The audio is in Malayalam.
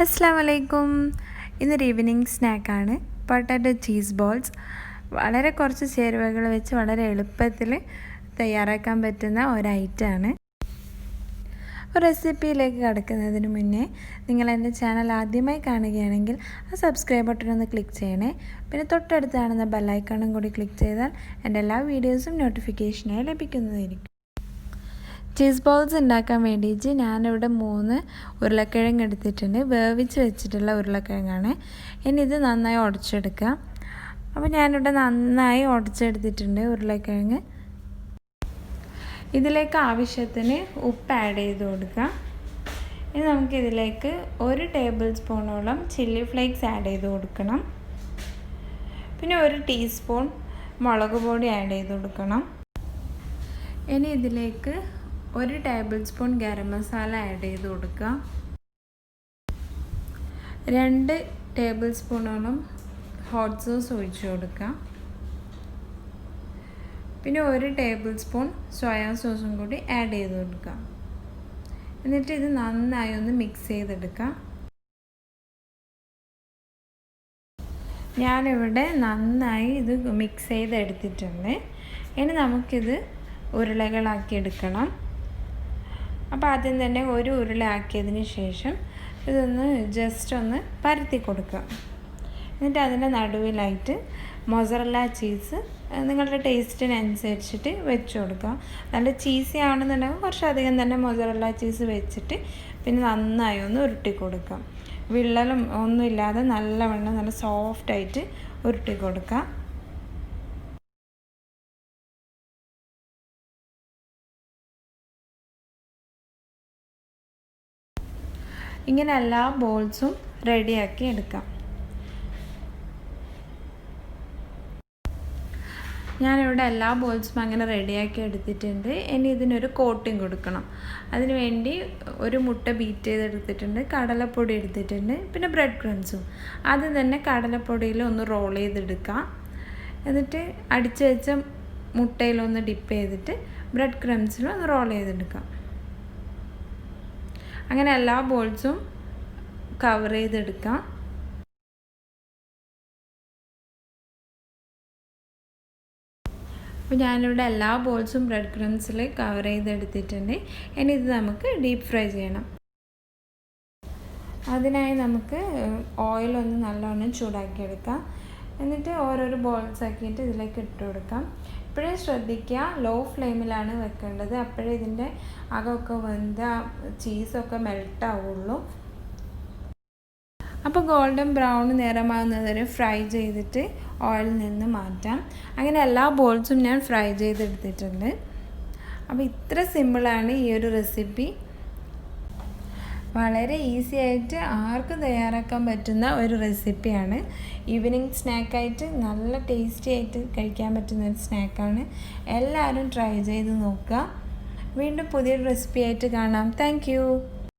അസ്സലാമലൈക്കും. ഇന്നൊരു ഈവനിങ് സ്നാക്കാണ് പൊട്ടാറ്റോ ചീസ് ബോൾസ്. വളരെ കുറച്ച് ചേരുവകൾ വെച്ച് വളരെ എളുപ്പത്തിൽ തയ്യാറാക്കാൻ പറ്റുന്ന ഒരു ഐറ്റമാണ്. റെസിപ്പിയിലേക്ക് കടക്കുന്നതിന് മുന്നേ നിങ്ങൾ എൻ്റെ ചാനൽ ആദ്യമായി കാണുകയാണെങ്കിൽ ആ സബ്സ്ക്രൈബ് ബട്ടൺ ഒന്ന് ക്ലിക്ക് ചെയ്യണേ. പിന്നെ തൊട്ടടുത്ത് കാണുന്ന ബെല്ലൈക്കണും കൂടി ക്ലിക്ക് ചെയ്താൽ എൻ്റെ എല്ലാ വീഡിയോസും നോട്ടിഫിക്കേഷനായി ലഭിക്കുന്നതായിരിക്കും. ചീസ് ബോൾസ് ഉണ്ടാക്കാൻ വേണ്ടിയിട്ട് ഞാനിവിടെ 3 ഉരുളക്കിഴങ്ങ് എടുത്തിട്ടുണ്ട്. വേവിച്ച് വെച്ചിട്ടുള്ള ഉരുളക്കിഴങ്ങാണ്. ഇനി ഇത് നന്നായി ഉടച്ചെടുക്കുക. അപ്പോൾ ഞാനിവിടെ നന്നായി ഉടച്ചെടുത്തിട്ടുണ്ട് ഉരുളക്കിഴങ്ങ്. ഇതിലേക്ക് ആവശ്യത്തിന് ഉപ്പ് ആഡ് ചെയ്ത് കൊടുക്കുക. ഇനി നമുക്കിതിലേക്ക് 1 ടേബിൾ സ്പൂണോളം ചില്ലി ഫ്ലേക്സ് ആഡ് ചെയ്ത് കൊടുക്കണം. പിന്നെ 1 ടീസ്പൂൺ മുളക് പൊടി ആഡ് ചെയ്ത് കൊടുക്കണം. ഇനി ഇതിലേക്ക് 1 table spoon garam masala add ചെയ്ത് കൊടുക്കുക. 2 ടേബിൾ സ്പൂണോളം ഹോട്ട് സോസ് ഒഴിച്ച് കൊടുക്കുക. പിന്നെ 1 ടേബിൾ സ്പൂൺ സോയാ സോസും കൂടി ആഡ് ചെയ്ത് കൊടുക്കുക. എന്നിട്ട് ഇത് നന്നായി ഒന്ന് മിക്സ് ചെയ്തെടുക്കുക. ഞാനിവിടെ നന്നായി ഇത് മിക്സ് ചെയ്തെടുത്തിട്ടുണ്ട്. ഇനി നമുക്കിത് ഉരുളകളാക്കി എടുക്കണം. അപ്പോൾ ആദ്യം തന്നെ ഒരു ഉരുള ആക്കിയതിന് ശേഷം ഇതൊന്ന് ജസ്റ്റ് ഒന്ന് പരത്തി കൊടുക്കുക. എന്നിട്ട് അതിൻ്റെ നടുവിലായിട്ട് മൊസറല്ല ചീസ് നിങ്ങളുടെ ടേസ്റ്റിനനുസരിച്ചിട്ട് വെച്ച് കൊടുക്കുക. നല്ല ചീസി ആണെന്നുണ്ടെങ്കിൽ കുറച്ചധികം തന്നെ മൊസറല്ല ചീസ് വെച്ചിട്ട് പിന്നെ നന്നായി ഒന്ന് ഉരുട്ടി കൊടുക്കുക. വിള്ളലും ഒന്നുമില്ലാതെ നല്ലവണ്ണം നല്ല സോഫ്റ്റായിട്ട് ഉരുട്ടി കൊടുക്കുക. ഇങ്ങനെ എല്ലാ ബോൾസും റെഡിയാക്കി എടുക്കാം. ഞാനിവിടെ എല്ലാ ബോൾസും അങ്ങനെ റെഡിയാക്കി എടുത്തിട്ടുണ്ട്. ഇനി ഇതിനൊരു കോട്ടിങ് കൊടുക്കണം. അതിന് വേണ്ടി ഒരു മുട്ട ബീറ്റ് ചെയ്തെടുത്തിട്ടുണ്ട്, കടലപ്പൊടി എടുത്തിട്ടുണ്ട്, പിന്നെ ബ്രെഡ് ക്രംസും. ആദ്യം തന്നെ കടലപ്പൊടിയിൽ ഒന്ന് റോൾ ചെയ്തെടുക്കാം. എന്നിട്ട് അടിച്ചു വെച്ച മുട്ടയിലൊന്ന് ഡിപ്പ് ചെയ്തിട്ട് ബ്രെഡ് ക്രംസിലും ഒന്ന് റോൾ ചെയ്തെടുക്കാം. അങ്ങനെ എല്ലാ ബോൾസും കവർ ചെയ്തെടുക്കാം. അപ്പോൾ ഞാനിവിടെ എല്ലാ ബോൾസും ബ്രെഡ് ക്രംസിൽ കവർ ചെയ്തെടുത്തിട്ടുണ്ട്. ഇനി ഇത് നമുക്ക് ഡീപ്പ് ഫ്രൈ ചെയ്യണം. അതിനായി നമുക്ക് ഓയിലൊന്ന് നല്ലോണം ചൂടാക്കിയെടുക്കാം. എന്നിട്ട് ഓരോരോ ബോൾസ് ആക്കിയിട്ട് ഇതിലേക്ക് ഇട്ട് കൊടുക്കാം. ഇപ്പോഴേ ശ്രദ്ധിക്കുക, ലോ ഫ്ലെയിമിലാണ് വെക്കേണ്ടത്. അപ്പോഴേ ഇതിൻ്റെ അകമൊക്കെ വെന്ത ചീസൊക്കെ മെൽട്ടാവുള്ളൂ. അപ്പോൾ ഗോൾഡൻ ബ്രൗൺ നിറമാകുന്നത് വരെ ഫ്രൈ ചെയ്തിട്ട് ഓയിലിൽ നിന്ന് മാറ്റാം. അങ്ങനെ എല്ലാ ബോൾസും ഞാൻ ഫ്രൈ ചെയ്തെടുത്തിട്ടുണ്ട്. അപ്പോൾ ഇത്ര സിമ്പിളാണ് ഈ ഒരു റെസിപ്പി. വളരെ ഈസി ആയിട്ട് ആർക്കും തയ്യാറാക്കാൻ പറ്റുന്ന ഒരു റെസിപ്പിയാണ്. ഈവനിങ് സ്നാക്കായിട്ട് നല്ല ടേസ്റ്റി ആയിട്ട് കഴിക്കാൻ പറ്റുന്ന ഒരു സ്നാക്കാണ്. എല്ലാവരും ട്രൈ ചെയ്ത് നോക്കുക. വീണ്ടും പുതിയൊരു റെസിപ്പി ആയിട്ട് കാണാം. താങ്ക്